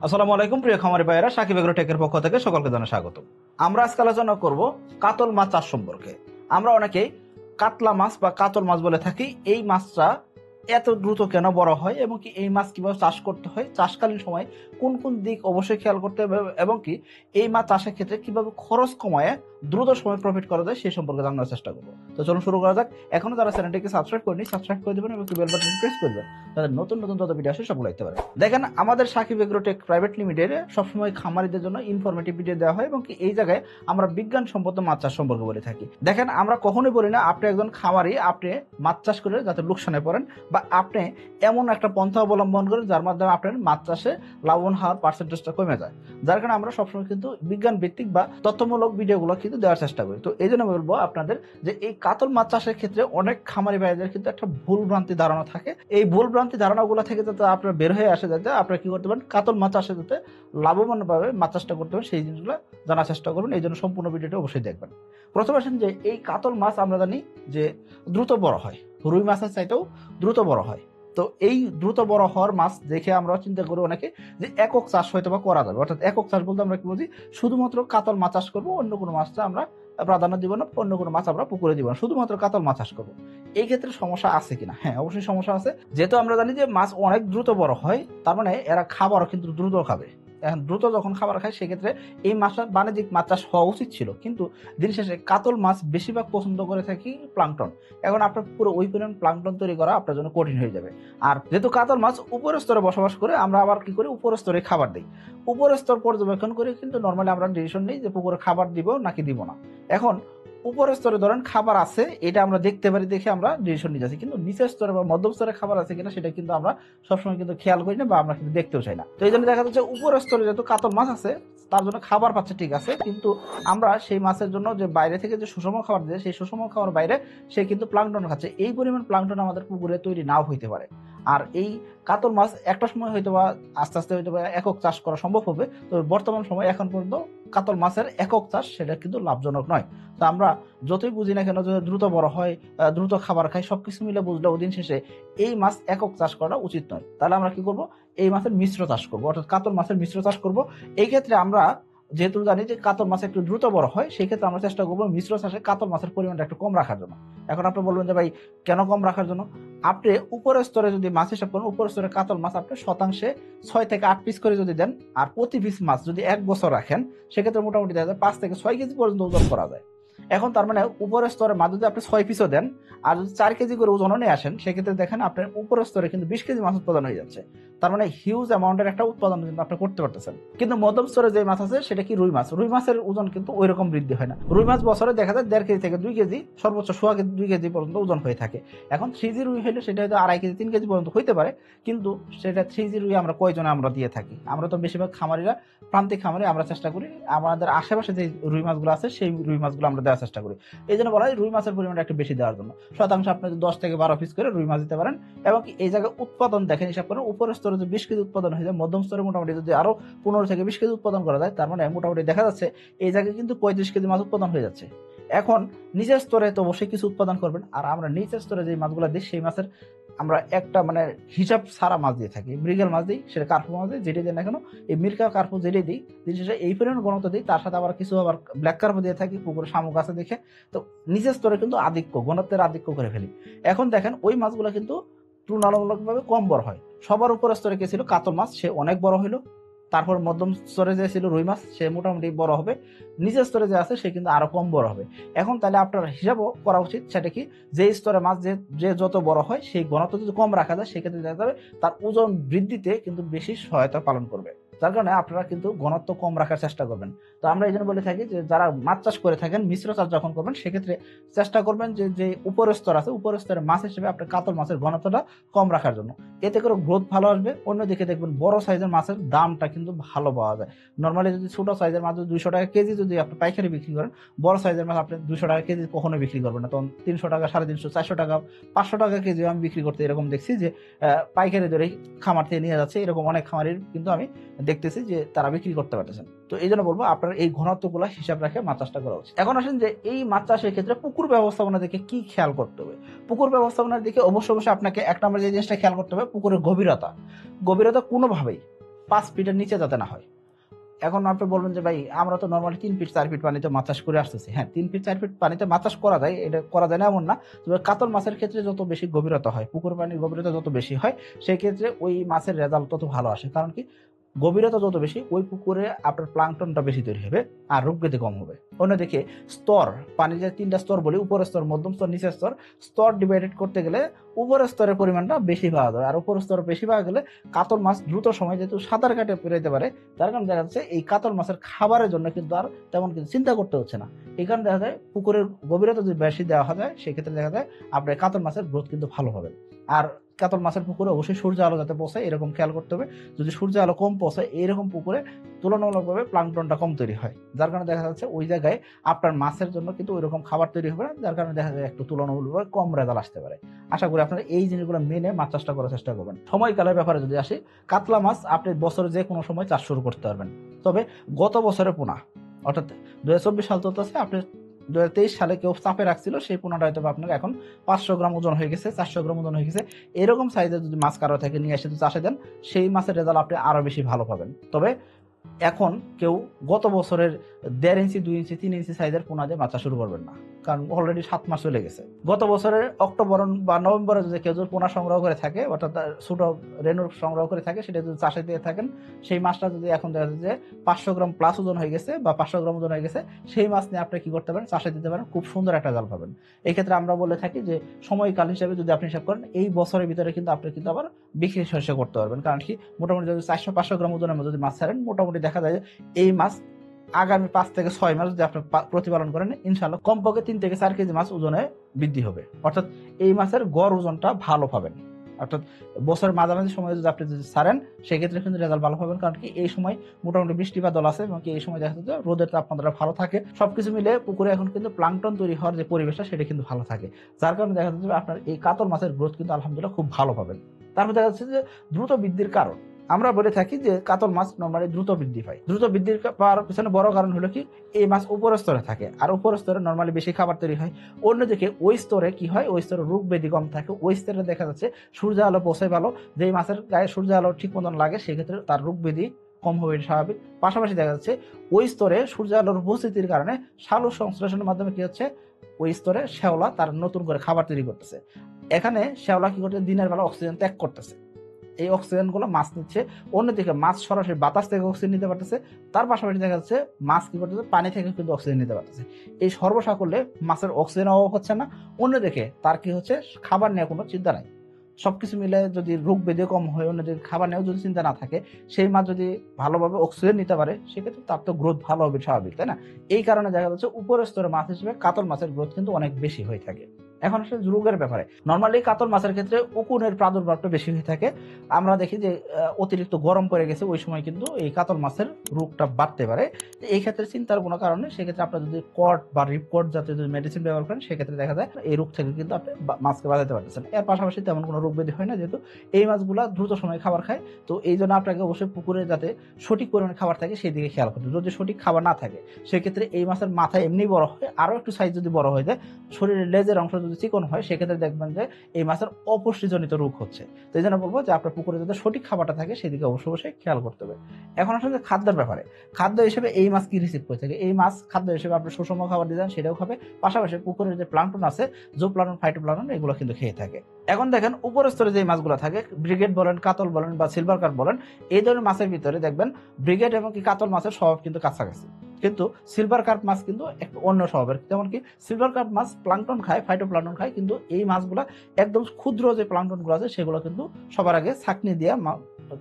আসসালামু আলাইকুম প্রিয় খামারি ভাইয়েরা, সাকিব এগ্রো টেকের পক্ষ থেকে সকলকে জানাই স্বাগত। আমরা আজকে আলোচনা করব কাতল মাছ চাষ সম্পর্কে। আমরা অনেকেই কাতলা মাছ বা কাতল মাছ বলে থাকি। এই মাছটা এত দ্রুত কেন বড় হয় এবং কি এই মাছ কিভাবে চাষ করতে হয়, চাষকালীন সময় কোন কোন দিক অবশ্যই খেয়াল করতে হবে এবং কি এই মাছ চাষের ক্ষেত্রে কিভাবে খরচ কমায় দ্রুত সময় প্রফিট করা যায় সেই সম্পর্কে জানার চেষ্টা করবো। তো চলুন শুরু করা যাক। এখনো যারা চ্যানেলটিকে সাবস্ক্রাইব করেনি সাবস্ক্রাইব করে দেবেন এবং বেল বাটন প্রেস করে দেবেন, তাদের নতুন নতুন যত ভিডিও আসে সবগুলো দেখতে পারেন। দেখেন, আমাদের সাকিব এগ্রোটেক প্রাইভেট লিমিটেড সবসময় খামারিদের জন্য ইনফরমেটিভ ভিডিও দেওয়া হয় এবং কি এই জায়গায় আমরা বিজ্ঞানসম্মত মাছ চাষ সম্পর্কে বলে থাকি। দেখেন, আমরা কখনোই বলি না আপনি একজন খামারি আপনি মাছ চাষ করে যাতে লোকসানে পড়েন বা আপনি এমন একটা পন্থা অবলম্বন করেন যার মাধ্যমে আপনার মাছ চাষে লাভবান হওয়ার পার্সেন্টেজটা কমে যায়। যার কারণে আমরা সবসময় কিন্তু বিজ্ঞান ভিত্তিক বা তথ্যমূলক ভিডিওগুলো কিন্তু দেওয়ার চেষ্টা করি। তো এই জন্য বলবো আপনাদের যে এই কাতল মাছ চাষের ক্ষেত্রে অনেক খামারি ভাইদের কিন্তু একটা ভুল ভ্রান্তি ধারণা থাকে। এই ভুল ভ্রান্তি ধারণাগুলো থেকে যাতে আপনার বের হয়ে আসে, যাতে আপনারা কি করতে পারেন কাতল মাছ চাষে যাতে লাভবান ভাবে মাছ চাষটা করতে পারেন, সেই জিনিসগুলো জানার চেষ্টা করুন। এই জন্য সম্পূর্ণ ভিডিওটা অবশ্যই দেখবেন। প্রথমে আসেন যে এই কাতল মাছ আমরা জানি যে দ্রুত বড় হয়, রুই মাছের চাইতেও দ্রুত বড় হয়। তো এই দ্রুত বড় হওয়ার মাছ দেখে আমরা চিন্তা করি অনেকে যে একক চাষ হয়তো বা করা যাবে। অর্থাৎ একক চাষ বলতে আমরা কি বুঝি, শুধুমাত্র কাতল মাছ চাষ করবো, অন্য কোনো মাছটা আমরা প্রাধান্য দিব না, অন্য কোনো মাছ আমরা পুকুরে দিব না, শুধুমাত্র কাতল মাছ চাষ করবো। এই ক্ষেত্রে সমস্যা আছে কিনা? হ্যাঁ, অবশ্যই সমস্যা আছে। যেহেতু আমরা জানি যে মাছ অনেক দ্রুত বড় হয়, তার মানে এরা খাবারও কিন্তু দ্রুত খাবে। এখন দ্রুত যখন খাবার খায় সেক্ষেত্রে এই মাছটা বাণিজ্যিক মাছ চাষ হওয়া উচিত ছিল, কিন্তু দিন শেষে কাতল মাছ বেশিরভাগ পছন্দ করে থাকি প্লাঙ্কটন। এখন আপনার পুরো ওই পরিমাণ প্লাঙ্কটন তৈরি করা আপনার জন্য কঠিন হয়ে যাবে। আর যেহেতু কাতল মাছ উপরের স্তরে বসবাস করে, আমরা আবার কি করি, উপরের স্তরে খাবার দিই। উপরের স্তর পর্যবেক্ষণ করে কিন্তু নর্মালি আমরা ডিসিশন নিই যে পুকুরে খাবার দিব নাকি দিব না। এখন উপরের স্তরে ধরেন খাবার আছে, এটা আমরা দেখতে পারি, দেখে আমরা ডিসিশন নিয়ে যাচ্ছি, কিন্তু নিচের স্তরে বা মধ্যম স্তরে খাবার আছে কিনা সেটা কিন্তু আমরা সবসময় কিন্তু খেয়াল করি না বা আমরা কিন্তু দেখতেও চাই না। তো এই জন্য দেখা যাচ্ছে উপরের স্তরে যেহেতু কাতল মাছ আছে তার জন্য খাবার পাচ্ছে ঠিক আছে, কিন্তু আমরা সেই মাছের জন্য যে বাইরে থেকে যে সুষম খাবার দিই সেই সুষম খাবার বাইরে সে কিন্তু প্লাঙ্কটন খাচ্ছে। এই পরিমাণ প্লাঙ্কটন আমাদের পুকুরে তৈরি নাও হইতে পারে। আর এই কাতল মাছ একটা সময় হয়তো বা আস্তে আস্তে হয়তো বা একক চাষ করা সম্ভব হবে, তবে বর্তমান সময় এখন পর্যন্ত কাতল মাছের একক চাষ সেটা কিন্তু লাভজনক নয়। তো আমরা যতই বুঝি না কেন যে দ্রুত বড় হয়, দ্রুত খাবার খায়, সবকিছু মিলে বুঝলেও দিন শেষে এই মাছ একক চাষ করা উচিত নয়। তাহলে আমরা কি করব, এই মাছের মিশ্র চাষ করব, অর্থাৎ কাতল মাছের মিশ্র চাষ করব। এই ক্ষেত্রে আমরা যেহেতু জানি যে কাতল মাছ একটু দ্রুত বড় হয়, সেই ক্ষেত্রে আমরা চেষ্টা করবো মিশ্র চাষে কাতল মাছের পরিমাণটা একটু কম রাখার জন্য। এখন আপনি বলবেন যে ভাই কেন কম রাখার জন্য? আপনি উপরের স্তরে যদি মাছ হিসাব করেন, উপরের স্তরে কাতল মাছ আপনি শতাংশে 6 থেকে 8 পিস করে যদি দেন, আর প্রতি পিস মাছ যদি 1 বছর রাখেন, সেক্ষেত্রে মোটামুটি দেখা যায় 5 থেকে 6 কেজি পর্যন্ত ওজন করা যায়। এখন তার মানে উপরের স্তরে মাছ যদি আপনি 6 পিসও দেন আর যদি 4 কেজি করে ওজনও নিয়ে আসেন, সেক্ষেত্রে দেখেন আপনার উপরের স্তরে কিন্তু 20 কেজি মাছ উৎপাদন হয়ে যাচ্ছে। তার মানে হিউজ অ্যামাউন্টের একটা উৎপাদন কিন্তু আপনি করতে পারতেছেন। কিন্তু মধ্যম স্তরে যে মাছ আছে সেটা কি রুই মাছ। রুই মাছের ওজন কিন্তু ওই রকম বৃদ্ধি হয় না। রুই মাছ বছরে দেখা যায় 1.5 কেজি থেকে 2 কেজি, সর্বোচ্চ 1.5 কেজি 2 কেজি পর্যন্ত ওজন হয়ে থাকে। এখন 3G রুই হলে সেটা হয়তো 2.5 কেজি 3 কেজি পর্যন্ত হইতে পারে, কিন্তু সেটা 3G রুই আমরা কয়জনে আমরা দিয়ে থাকি? আমরা তো বেশিরভাগ খামারিরা প্রান্তিক খামারে আমরা চেষ্টা করি আমাদের আশেপাশে যে রুই মাছগুলো আছে সেই রুই মাছগুলো আমরা দেওয়ার চেষ্টা করি। এই জন্য বলা হয় রুই মাছের পরিমাণটা একটু বেশি দেওয়ার জন্য। শতাংশ আপনি 10 থেকে 12 পিস করে রুই মাছ দিতে পারেন। এবং এই জায়গায় উৎপাদন দেখেন, হিসাব করেন উপরের স্তরে যদি 20 কেজি উৎপাদন হয়ে যায়, মধ্যম স্তরে মোটামুটি যদি আরো 15 থেকে 20 কেজি উৎপাদন করা যায়, তার মানে মোটামুটি দেখা যাচ্ছে এই জায়গায় কিন্তু 35 কেজি মাছ উৎপাদন হয়ে যাচ্ছে। এখন নিচের স্তরে তো অবশ্যই কিছু উৎপাদন করবেন, আর আমরা নিচের স্তরে যে মাছগুলো দিই সেই মাছের আমরা একটা মানে হিসাব সারা মাছ দিয়ে থাকি। মৃগেল মাছ দিই, সেটা কার্পু মাছ দিই, যেটাই দিই না কেন, এই মির্কা কার্পু যেটাই দিই, দিন শেষে এই পরিমাণ ঘনত্ব দিই, তার সাথে আবার কিছু আবার ব্ল্যাক কার্পু দিয়ে থাকি, পুকুরে শামুক আছে দেখে। তো নিচের স্তরে কিন্তু ঘনত্বের আধিক্য করে ফেলি। এখন দেখেন ওই মাছগুলো কিন্তু তুলনামূলকভাবে কম বড় হয়। সবার উপরের স্তরে কে ছিল কাতল মাছ, সে অনেক বড় হইলো। তারপর মধ্যম স্তরে যে ছিল রুই মাছ, সে মোটামুটি বড় হবে। নিচের স্তরে যে আছে সে কিন্তু আরো কম বড় হবে। এখন তাহলে আপনার হিসাবও করা উচিত সেটা কি, যে স্তরে মাছ যে যত বড় হয় সেই ঘনত্ব যদি কম রাখা যায়, সেক্ষেত্রে দেখা যাবে তার ওজন বৃদ্ধিতে কিন্তু বেশি সহায়তা পালন করবে। যার কারণে আপনারা কিন্তু ঘনত্ব কম রাখার চেষ্টা করবেন। তো আমরা এই জন্য বলে থাকি যে যারা মাছ চাষ করে থাকেন, মিশ্র চাষ যখন করবেন সেক্ষেত্রে চেষ্টা করবেন যে যে উপরের স্তর আছে উপরের স্তরে মাছ হিসেবে আপনার কাতল মাছের ঘনত্বটা কম রাখার জন্য। এতে করে গ্রোথ ভালো আসবে। অন্যদিকে দেখবেন বড় সাইজের মাছের দামটা কিন্তু ভালো পাওয়া যায়। নর্মালি যদি ছোট সাইজের মাছ 200 টাকা কেজি যদি আপনি পাইকারি বিক্রি করেন, বড় সাইজের মাছ আপনি 200 টাকা কেজি কখনো বিক্রি করবেন না, তখন 300 টাকা, 350, 400 টাকা, 500 টাকা কেজি আমি বিক্রি করতে এরকম দেখছি যে পাইকারি ধরে খামার থেকে নিয়ে যাচ্ছে, এরকম অনেক খামারের কিন্তু আমি দেখতেছি যে তারা বিক্রি করতে পারতেছেন। তো এই জন্য বলবো আপনার এই ঘনত্বগুলো হিসাব রাখে মাছ চাষটা করা উচিত। এখন আসেন যে এই মাছ চাষের ক্ষেত্রে পুকুর ব্যবস্থাপনা দিকে কি খেয়াল করতে হবে। পুকুর ব্যবস্থাপনার দিকে অবশ্যই আপনাকে এক নম্বর যে জিনিসটা খেয়াল করতে হবে, পুকুরের গভীরতা। গভীরতা কোনোভাবেই 5 ফিটের নিচে যাতে না হয়। এখন আপনি বলবেন যে ভাই আমরা তো নর্মালি 3 ফিট 4 ফিট পানিতে মাছ চাষ করে আসতেছি। হ্যাঁ, 3 ফিট 4 ফিট পানিতে মাছ চাষ করা যায়, এটা করা যায় না এমন না। তবে কাতল মাছের ক্ষেত্রে যত বেশি গভীরতা হয়, পুকুর পানির গভীরতা যত বেশি হয়, সেই ক্ষেত্রে ওই মাছের রেজাল্ট তত ভালো আসে। কারণ কি, গভীরতা যত বেশি ওই পুকুরে আপনার প্লাঙ্কটনটা বেশি তৈরি হবে আর রোগ ব্যাধি কম হবে। অন্যদিকে স্তর, পানির যে 3টা স্তর বলি, উপরের স্তর, মধ্যম স্তর, নিচের স্তর, স্তর ডিভাইডেড করতে গেলে উপরের স্তরের পরিমাণটা বেশি পাওয়া যায়। আর উপরের স্তর বেশি পাওয়া গেলে কাতল মাছ দ্রুত সময় যেহেতু সাঁতার কাটে পেরোতে পারে, তার কারণে দেখা যাচ্ছে এই কাতল মাছের খাবারের জন্য কিন্তু আর তেমন কিছু চিন্তা করতে হচ্ছে না। এই কারণে দেখা যায় পুকুরের গভীরতা যদি বেশি দেওয়া হয়, সেক্ষেত্রে দেখা যায় আপনার কাতল মাছের গ্রোথ কিন্তু ভালো হবে। আর কাতল মাছের পুকুরে অবশ্যই সূর্য আলো যাতে পৌঁছায় এরকম খেয়াল করতে হবে। যদি সূর্য আলো কম পৌঁছায়, এইরকম পুকুরে তুলনামূলকভাবে প্লাঙ্কটনটা কম তৈরি হয়, যার কারণে দেখা যাচ্ছে ওই জায়গায় আপনার মাছের জন্য কিন্তু ওই রকম খাবার তৈরি হবে না, যার কারণে দেখা যায় একটু তুলনামূলকভাবে কম রেজাল্ট আসতে পারে। আশা করি আপনারা এই জিনিসগুলো মেনে মাছ চাষটা করার চেষ্টা করবেন। সময়কালের ব্যাপারে যদি আসি, কাতলা মাছ আপনি বছরে যে কোনো সময় চাষ শুরু করতে পারবেন। তবে গত বছরের পোনা, অর্থাৎ 2024 সাল চলতেছে, আপনি 2023 সালে কেউ চাপে রাখছিল, সেই পোনাটা হয়তো আপনার এখন 500 গ্রাম ওজন হয়ে গেছে, 400 গ্রাম ওজন হয়ে গেছে। এরকম সাইজের যদি মাছ কারো থেকে নিয়ে এসে চাষে দেন, সেই মাছের রেজাল্ট আপনি আরো বেশি ভালো পাবেন। তবে এখন কেউ গত বছরের 1.5 ইঞ্চি 2 ইঞ্চি 3 ইঞ্চি সাইজের পোনা দিয়ে মাছ চাষ শুরু করবেন না, কারণ অলরেডি 7 মাস চলে গেছে। গত বছরের অক্টোবর বা নভেম্বরে যদি কেউ যদি পোনা সংগ্রহ করে থাকে, অর্থাৎ ছোট রেনুর সংগ্রহ করে থাকে, সেটা যদি চাষে দিয়ে থাকেন, সেই মাছটা যদি এখন দেখা যাচ্ছে যে 500 গ্রাম প্লাস ওজন হয়ে গেছে বা 500 গ্রাম ওজন হয়ে গেছে, সেই মাছ নিয়ে আপনি কি করতে পারেন, চাষে দিতে পারেন, খুব সুন্দর একটা জাল পাবেন। এই ক্ষেত্রে আমরা বলে থাকি যে সময়কাল হিসেবে যদি আপনি হিসাব করেন, এই বছরের ভিতরে কিন্তু আপনি কিন্তু আবার বিক্রি শেষ করতে পারবেন। কারণ কি, মোটামুটি যদি 400-500 গ্রাম ওজনের মধ্যে যদি মাছ ছাড়েন, মোটামুটি দেখা যায় এই মাছ আগামী 5 থেকে 6 মাস যদি আপনি প্রতিপালন করেন, ইনশাআল্লাহ কমপক্ষে 3 থেকে 4 কেজি মাছ ওজনে বৃদ্ধি হবে। অর্থাৎ এই মাছের গড় ওজনটা ভালো পাবেন। অর্থাৎ বছরের মাঝামাঝি সময় যদি আপনি যদি ছাড়েন, সেক্ষেত্রে কিন্তু রেজাল্ট ভালো পাবেন। কারণ কি, এই সময় মোটামুটি বৃষ্টিপাত দল আছে এবং এই সময় দেখা যাচ্ছে রোদের তাপমাত্রা ভালো থাকে, সবকিছু মিলে পুকুরে এখন কিন্তু প্লাঙ্কটন তৈরি হওয়ার যে পরিবেশটা, সেটা কিন্তু ভালো থাকে, যার কারণে দেখা যাচ্ছে আপনার এই কাতল মাছের গ্রোথ কিন্তু আলহামদুলিল্লাহ খুব ভালো পাবেন। তারপর দেখা যাচ্ছে যে দ্রুত বৃদ্ধির কারণ, আমরা বলে থাকি যে কাতল মাছ নরমালি দ্রুত বৃদ্ধি পায়। দ্রুত বৃদ্ধির পাওয়ার পিছনে বড় কারণ হলো কি, এই মাছ উপরের স্তরে থাকে, আর উপরের স্তরে নরমালি বেশি খাবার তৈরি হয়। অন্যদিকে ওই স্তরে কি হয়, ওই স্তরে রোগ ব্যাধি কম থাকে, ওই স্তরে দেখা যাচ্ছে সূর্য আলো পৌঁছায় ভালো, যেই মাছের গায়ে সূর্য আলো ঠিক মতন লাগে, সেক্ষেত্রে তার রোগ ব্যাধি কম হবে, স্বাভাবিক। পাশাপাশি দেখা যাচ্ছে ওই স্তরে সূর্য আলোর উপস্থিতির কারণে সালোক সংশ্লেষণের মাধ্যমে কি হচ্ছে, ওই স্তরে শ্যাওলা তার নতুন করে খাবার তৈরি করতেছে। এখানে শ্যাওলা কি করছে, দিনের বেলা অক্সিজেন ত্যাগ করতেছে, এই অক্সিজেন গুলো মাছ নিচ্ছে। অন্যদিকে মাছ সরাসরি বাতাস থেকে অক্সিজেন নিতে পারতেছে, তার পাশাপাশি দেখা যাচ্ছে মাছ কি করতেছে, পানি থেকে কিন্তু অক্সিজেন নিতে পারতেছে। এই সর্বসাকল্যে মাছের অক্সিজেন অভাব হচ্ছে না। অন্যদিকে তার কি হচ্ছে, খাবার নিয়ে কোনো চিন্তা নাই। সবকিছু মিলে যদি রোগ ব্যাধি কম হয়, অন্যদিকে খাবার নিয়েও যদি চিন্তা না থাকে, সেই মাছ যদি ভালোভাবে অক্সিজেন নিতে পারে, সেক্ষেত্রে তার তো গ্রোথ ভালো হবে, স্বাভাবিক, তাই না? এই কারণে দেখা যাচ্ছে উপরের স্তরে মাছ হিসেবে কাতল মাছের গ্রোথ কিন্তু অনেক বেশি হয়ে থাকে। এখন আসলে রোগের ব্যাপারে, নর্মালি কাতল মাছের ক্ষেত্রে উকুনের প্রাদুর্ভাবটা বেশি হয়ে থাকে। আমরা দেখি যে অতিরিক্ত গরম পড়ে গেছে, ওই সময় কিন্তু এই কাতল মাছের রোগটা বাড়তে পারে। এই ক্ষেত্রে চিন্তার কোনো কারণ নেই। সেক্ষেত্রে আপনার যদি কট বা রিপকট জাতীয় যদি মেডিসিন ব্যবহার করেন, সেক্ষেত্রে দেখা যায় এই রোগ থেকে কিন্তু আপনি মাছকে বাঁচাতে পারতেছেন। এর পাশাপাশি তেমন কোনো রোগ ব্যাধি হয় না, যেহেতু এই মাছগুলা দ্রুত সময়ে খাবার খায়। তো এই জন্য আপনাকে অবশ্যই পুকুরে যাতে সঠিক পরিমাণে খাবার থাকে, সেই দিকে খেয়াল করতে। যদি সঠিক খাবার না থাকে, সেক্ষেত্রে এই মাছের মাথা এমনি বড় হয়, আরো একটু সাইজ যদি বড় হয়ে যায়, শরীরের লেজের অংশ যদি চিকন হয়, সেক্ষেত্রে দেখবেন যে এই মাছের অপুষ্টিজনিত রোগ হচ্ছে। তো এই জন্য বলবো যে আপনার পুকুরে যাতে সঠিক খাবারটা থাকে, সেদিকে অবশ্যই খেয়াল করতে হবে। এখন আসলে খাদ্যের ব্যাপারে, খাদ্য হিসেবে এই মাছ কি রিসিভ করে থাকে, এই মাছ খাদ্য হিসেবে আপনি সুষম খাবার দিয়ে দেন, সেটাও খাবে। পাশাপাশি পুকুরের যে প্লাঙ্কটন আছে, জুপ্লাঙ্কটন, ফাইটোপ্লাঙ্কটন, এগুলো কিন্তু খেয়ে থাকে। এখন দেখেন উপরের স্তরে যে মাছগুলো থাকে, ব্রিগেড বলেন, কাতল বলেন বা সিলভার কার্প বলেন, এই ধরনের মাছের ভিতরে দেখবেন ব্রিগেড এবং কি কাতল মাছের স্বভাব কিন্তু কাছাকাছি, কিন্তু সিলভার কার্প মাছ কিন্তু একটু অন্য স্বভাবের। যেমন কি সিলভার কার্প মাছ প্লাঙ্কটন খায়, ফাইটোপ্লাঙ্কটন খায়, কিন্তু এই মাছগুলা একদম ক্ষুদ্র যে প্লাঙ্কটন গুলো আছে, সেগুলো কিন্তু সবার আগে ছাঁকনি দিয়ে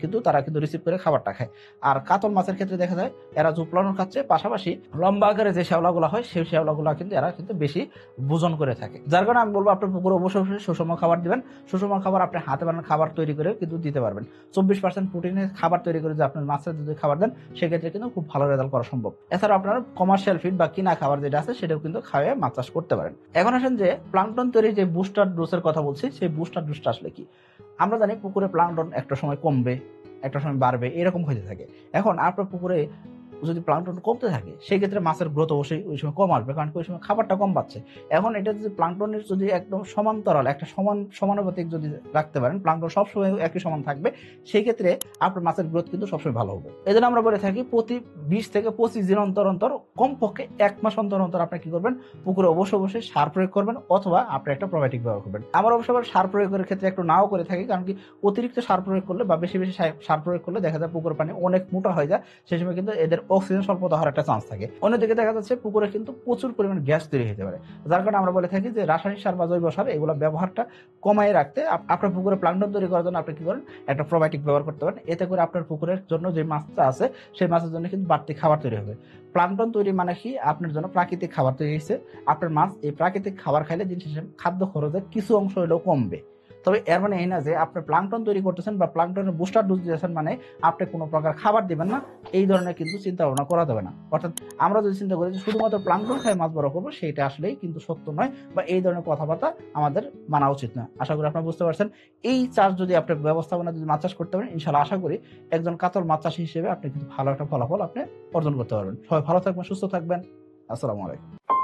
কিন্তু তারা কিন্তু রিসিভ করে খাবারটা খায়। আর কাতল মাছের ক্ষেত্রে দেখা যায় এরা জুপ্লাঙ্কটন খাচ্ছে, পাশাপাশি লম্বা আকারে যে শ্যাওলাগুলো হয়, সেই শ্যাওলাগুলো কিন্তু এরা কিন্তু বেশি ভোজন করে থাকে। যার কারণে আমি বলবো আপনার পুকুরে অবশ্যই সুষম খাবার দিবেন। সুষম খাবার আপনি হাতে বানানো খাবার তৈরি করে কিন্তু দিতে পারবেন। 24% প্রোটিনের খাবার তৈরি করে যে আপনার মাছের যদি খাবার দেন, সেক্ষেত্রে কিন্তু খুব ভালো রেজাল্ট করা সম্ভব। এছাড়া আপনার কমার্শিয়াল ফিড বা কিনা খাবার যেটা আছে, সেটাও কিন্তু খাওয়ায় মাছ চাষ করতে পারেন। এখন আসেন যে প্লাঙ্কটন তৈরি যে বুস্টার ডোজের কথা বলছি, সেই বুস্টার ডোজটা আসলে কি? আমরা জানি পুকুরে প্লাঙ্কটন একটা সময় কমবে, একটা সময় বাড়বে, এরকম হতে থাকে। এখন আপনার পুকুরে যদি প্লাঙ্কটন কমতে থাকে সেই ক্ষেত্রে মাছের গ্রোথ অবশ্যই ওই সময় কম আসবে, কারণ ওই সময় খাবারটা কম পাচ্ছে। এখন এটা যদি প্লাঙ্কটনের যদি একদম সমান্তরাল একটা সমানুপাতিক যদি রাখতে পারেন, প্লাঙ্কটন সবসময় একই সমান থাকবে, সেই ক্ষেত্রে আপনার মাছের গ্রোথ কিন্তু সবসময় ভালো হবে। এই জন্য আমরা বলে থাকি প্রতি 20 থেকে 25 দিন অন্তর অন্তর, কমপক্ষে 1 মাস অন্তর অন্তর আপনি কি করবেন, পুকুরে অবশ্যই সার প্রয়োগ করবেন, অথবা আপনি একটা প্রোবায়োটিক ব্যবহার করবেন। আমরা অবশ্য সার প্রয়োগের ক্ষেত্রে একটু নাও করে থাকি, কারণ কি অতিরিক্ত সার প্রয়োগ করলে বা বেশি সার প্রয়োগ করলে দেখা যায় পুকুর পানি অনেক মোটা হয়ে যায়, সেই সময় কিন্তু এদের অক্সিজেন স্বল্পতা হওয়ার একটা চান্স থাকে। অন্যদিকে দেখা যাচ্ছে পুকুরে কিন্তু প্রচুর পরিমাণ গ্যাস তৈরি হতে পারে, যার কারণে আমরা বলে থাকি যে রাসায়নিক সার বা জৈব সার এগুলো ব্যবহারটা কমায় রাখতে আপনার পুকুরে প্লাঙ্কটন তৈরি করার জন্য আপনি কি করেন, একটা প্রোবায়োটিক ব্যবহার করতে পারেন। এতে করে আপনার পুকুরের জন্য যে মাছটা আছে সেই মাছের জন্য কিন্তু বাড়তি খাবার তৈরি হবে। প্লাঙ্কটন তৈরি মানে কি, আপনার জন্য প্রাকৃতিক খাবার তৈরি হয়েছে, আপনার মাছ এই প্রাকৃতিক খাবার খাইলে দিন শেষে খাদ্য খরচে কিছু অংশ হলেও কমবে। তবে এর মানে এই না যে আপনি প্লাঙ্কটন তৈরি করতেছেন বা প্লাঙ্কটনের বুস্টার ডোজ দিয়েছেন মানে আপনি কোনো প্রকার খাবার দিবেন না, এই ধরনের কিন্তু চিন্তা ভাবনা করা যাবে না। অর্থাৎ আমরা যদি চিন্তা করি যে শুধুমাত্র প্লাঙ্কটন খাই মাছ বড় করবো, সেইটা আসলেই কিন্তু সত্য নয়, বা এই ধরনের কথাবার্তা আমাদের মানা উচিত না। আশা করি আপনারা বুঝতে পারছেন। এই চাষ যদি আপনি ব্যবস্থাপনা যদি মাছ চাষ করতে পারেন, ইনশাআল্লাহ আশা করি একজন কাতল মাছ চাষী হিসেবে আপনি কিন্তু ভালো একটা ফলাফল আপনি অর্জন করতে পারবেন। সবাই ভালো থাকবেন, সুস্থ থাকবেন। আসসালামু আলাইকুম।